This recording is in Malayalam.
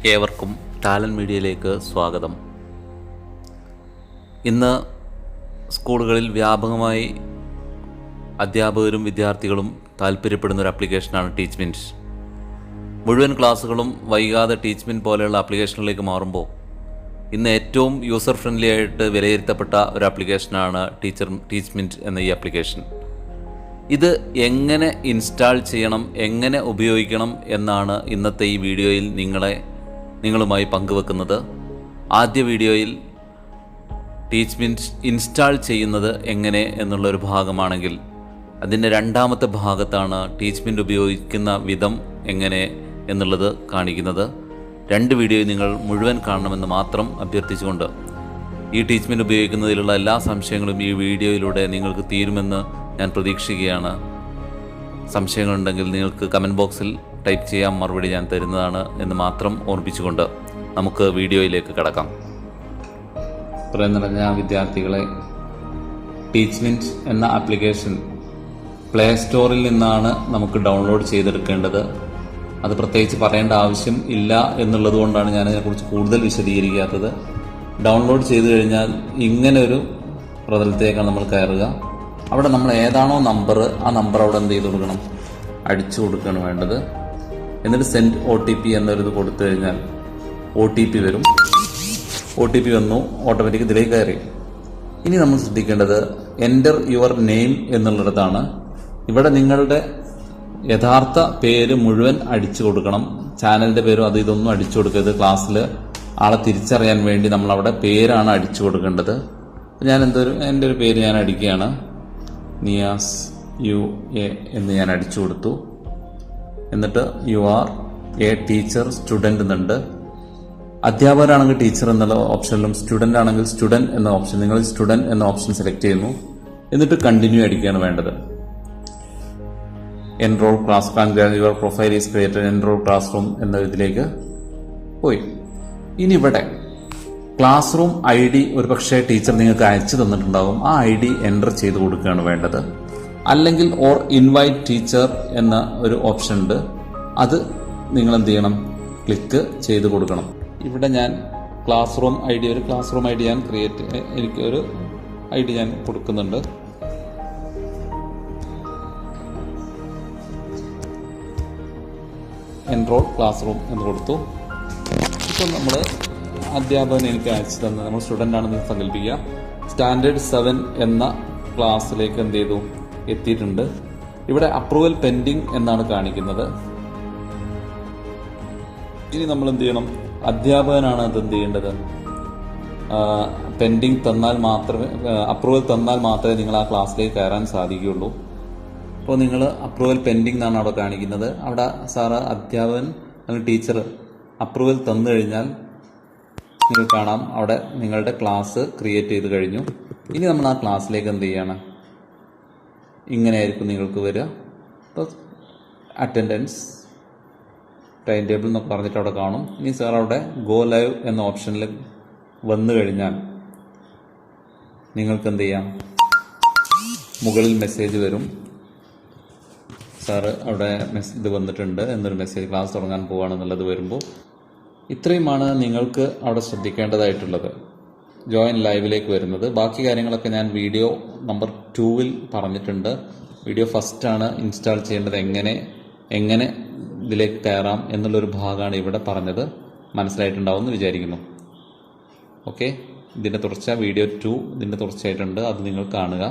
ഏവർക്കും ടാലൻറ്റ് മീഡിയയിലേക്ക് സ്വാഗതം. ഇന്ന് സ്കൂളുകളിൽ വ്യാപകമായി അധ്യാപകരും വിദ്യാർത്ഥികളും താല്പര്യപ്പെടുന്ന ഒരു ആപ്ലിക്കേഷനാണ് ടീച്ച്മിൻറ്റ്. മുഴുവൻ ക്ലാസ്സുകളും വൈകാതെ ടീച്ച്മിൻറ്റ് പോലെയുള്ള ആപ്ലിക്കേഷനിലേക്ക് മാറുമ്പോൾ ഇന്ന് ഏറ്റവും യൂസർ ഫ്രണ്ട്ലി ആയിട്ട് വിലയിരുത്തപ്പെട്ട ഒരു ആപ്ലിക്കേഷനാണ് ടീച്ച്മിൻറ്റ് എന്ന ഈ ആപ്ലിക്കേഷൻ. ഇത് എങ്ങനെ ഇൻസ്റ്റാൾ ചെയ്യണം, എങ്ങനെ ഉപയോഗിക്കണം എന്നാണ് ഇന്നത്തെ ഈ വീഡിയോയിൽ നിങ്ങളുമായി പങ്കുവെക്കുന്നത്. ആദ്യ വീഡിയോയിൽ ടീച്ച്മിൻറ്റ് ഇൻസ്റ്റാൾ ചെയ്യുന്നത് എങ്ങനെ എന്നുള്ളൊരു ഭാഗമാണെങ്കിൽ അതിൻ്റെ രണ്ടാമത്തെ ഭാഗത്താണ് ടീച്ച്മിൻറ്റ് ഉപയോഗിക്കുന്ന വിധം എങ്ങനെ എന്നുള്ളത് കാണിക്കുന്നത്. രണ്ട് വീഡിയോ നിങ്ങൾ മുഴുവൻ കാണണമെന്ന് മാത്രം അഭ്യർത്ഥിച്ചുകൊണ്ട് ഈ ടീച്ച്മിൻറ്റ് ഉപയോഗിക്കുന്നതിലുള്ള എല്ലാ സംശയങ്ങളും ഈ വീഡിയോയിലൂടെ നിങ്ങൾക്ക് തീരുമെന്ന് ഞാൻ പ്രതീക്ഷിക്കുകയാണ്. സംശയങ്ങളുണ്ടെങ്കിൽ നിങ്ങൾക്ക് കമൻറ്റ് ബോക്സിൽ ടൈപ്പ് ചെയ്യാം, മറുപടി ഞാൻ തരുന്നതാണ് എന്ന് മാത്രം ഓർമ്മിപ്പിച്ചുകൊണ്ട് നമുക്ക് വീഡിയോയിലേക്ക് കടക്കാം. പ്രിയം നിറഞ്ഞ വിദ്യാർത്ഥികളെ, ടീച്ച്മിൻറ്റ് എന്ന ആപ്ലിക്കേഷൻ പ്ലേ സ്റ്റോറിൽ നിന്നാണ് നമുക്ക് ഡൗൺലോഡ് ചെയ്തെടുക്കേണ്ടത്. അത് പ്രത്യേകിച്ച് പറയേണ്ട ആവശ്യം ഇല്ല എന്നുള്ളതുകൊണ്ടാണ് ഞാൻ അതിനെക്കുറിച്ച് കൂടുതൽ വിശദീകരിക്കാത്തത്. ഡൗൺലോഡ് ചെയ്തു കഴിഞ്ഞാൽ ഇങ്ങനെ ഒരു പ്രതലത്തേക്കാണ് നമ്മൾ കയറുക. അവിടെ നമ്മൾ ഏതാണോ നമ്പർ, ആ നമ്പർ അവിടെ എന്ത് ചെയ്ത് കൊടുക്കണം, അടിച്ചു കൊടുക്കുകയാണ് വേണ്ടത്. എന്നിട്ട് സെൻഡ് OTP എന്നൊരിത് കൊടുത്തു കഴിഞ്ഞാൽ OTP വരും. OTP വന്നു, ഓട്ടോമാറ്റിക് ഇതിലേക്ക് കയറി. ഇനി നമ്മൾ ശ്രദ്ധിക്കേണ്ടത് എൻ്റർ യുവർ നെയിം എന്നുള്ളിടത്താണ്. ഇവിടെ നിങ്ങളുടെ യഥാർത്ഥ പേര് മുഴുവൻ അടിച്ചു കൊടുക്കണം. ചാനലിൻ്റെ പേരും അത് ഇതൊന്നും അടിച്ചു കൊടുക്കരുത്. ക്ലാസ്സിൽ ആളെ തിരിച്ചറിയാൻ വേണ്ടി നമ്മളവിടെ പേരാണ് അടിച്ചു കൊടുക്കേണ്ടത്. ഞാൻ എൻ്റെ ഒരു പേര് ഞാൻ അടിക്കുകയാണ്, നിയാസ് UA എന്ന് ഞാൻ അടിച്ചു കൊടുത്തു. എന്നിട്ട് you are A teacher student എന്നുണ്ട്. അധ്യാപകരാണെങ്കിൽ ടീച്ചർ എന്നുള്ള ഓപ്ഷനിലും സ്റ്റുഡൻ്റ് ആണെങ്കിൽ സ്റ്റുഡൻറ് എന്ന ഓപ്ഷൻ, നിങ്ങൾ സ്റ്റുഡൻറ് എന്ന ഓപ്ഷൻ സെലക്ട് ചെയ്യുന്നു. എന്നിട്ട് കണ്ടിന്യൂ അടിക്കുകയാണ് വേണ്ടത്. Enrol class, your profile is created, enrol class room എന്ന ഇതിലേക്ക് പോയി. ഇനി ഇവിടെ ക്ലാസ് റൂം ID ഒരുപക്ഷെ ടീച്ചർ നിങ്ങൾക്ക് അയച്ചു തന്നിട്ടുണ്ടാകും. ആ ID എൻ്റർ ചെയ്ത് കൊടുക്കുകയാണ് വേണ്ടത്. അല്ലെങ്കിൽ ഓർ ഇൻവൈറ്റ് ടീച്ചർ എന്ന ഒരു ഓപ്ഷൻ ഉണ്ട്, അത് നിങ്ങൾ എന്ത് ചെയ്യണം, ക്ലിക്ക് ചെയ്ത് കൊടുക്കണം. ഇവിടെ ഞാൻ ക്ലാസ് റൂം ID ഞാൻ എനിക്ക് ഒരു ID ഞാൻ കൊടുക്കുന്നുണ്ട്. എൻറോൾ ക്ലാസ് റൂം എന്ന് കൊടുത്തു. ഇപ്പോൾ നമ്മൾ അധ്യാപകൻ എനിക്ക് അയച്ചു തന്നത്, നമ്മൾ സ്റ്റുഡൻ്റ് ആണെന്ന് സങ്കല്പിക്കുക, സ്റ്റാൻഡേർഡ് 7 എന്ന ക്ലാസ്സിലേക്ക് എന്ത് ചെയ്തു, എത്തിയിട്ടുണ്ട്. ഇവിടെ അപ്രൂവൽ പെൻഡിങ് എന്നാണ് കാണിക്കുന്നത്. ഇനി നമ്മൾ എന്ത് ചെയ്യണം, അധ്യാപകനാണ് അത് എന്ത് ചെയ്യേണ്ടത്, പെൻഡിങ് തന്നാൽ മാത്രമേ, അപ്രൂവൽ തന്നാൽ മാത്രമേ നിങ്ങൾ ആ ക്ലാസ്സിലേക്ക് കയറാൻ സാധിക്കുകയുള്ളൂ. അപ്പോൾ നിങ്ങൾ അപ്രൂവൽ പെൻഡിങ് എന്നാണ് അവിടെ കാണിക്കുന്നത്. അവിടെ സാറ് അധ്യാപകൻ അല്ലെങ്കിൽ ടീച്ചർ അപ്രൂവൽ തന്നു കഴിഞ്ഞാൽ നിങ്ങൾ കാണാം അവിടെ നിങ്ങളുടെ ക്ലാസ് ക്രിയേറ്റ് ചെയ്ത് കഴിഞ്ഞു. ഇനി നമ്മൾ ആ ക്ലാസ്സിലേക്ക് എന്ത് ചെയ്യാണ്, ഇങ്ങനെയായിരിക്കും നിങ്ങൾക്ക് വരിക. അപ്പോൾ അറ്റൻഡൻസ്, ടൈം ടേബിൾ എന്നൊക്കെ പറഞ്ഞിട്ട് അവിടെ കാണും. ഇനി സാർ അവിടെ ഗോ ലൈവ് എന്ന ഓപ്ഷനിൽ വന്നു കഴിഞ്ഞാൽ നിങ്ങൾക്ക് എന്ത് ചെയ്യാം, മുകളിൽ മെസ്സേജ് വരും, സാറ് അവിടെ ഇത് വന്നിട്ടുണ്ട് എന്നൊരു മെസ്സേജ്, ക്ലാസ് തുടങ്ങാൻ പോവുകയാണെന്നുള്ളത് വരുമ്പോൾ. ഇത്രയുമാണ് നിങ്ങൾക്ക് അവിടെ ശ്രദ്ധിക്കേണ്ടതായിട്ടുള്ളത്. ജോയിൻ ലൈവിലേക്ക് വരുന്നത്. ബാക്കി കാര്യങ്ങളൊക്കെ ഞാൻ വീഡിയോ നമ്പർ 2-ൽ പറഞ്ഞിട്ടുണ്ട്. വീഡിയോ ഫസ്റ്റാണ് ഇൻസ്റ്റാൾ ചെയ്യേണ്ടത്, എങ്ങനെ ഇതിലേക്ക് കയറാം എന്നുള്ളൊരു ഭാഗമാണ് ഇവിടെ പറഞ്ഞത്. മനസ്സിലായിട്ടുണ്ടാവും എന്ന് വിചാരിക്കുന്നു. ഓക്കെ, ഇതിൻ്റെ തുടർച്ച വീഡിയോ 2 ഇതിൻ്റെ തുടർച്ചയായിട്ടുണ്ട്, അത് നിങ്ങൾ കാണുക.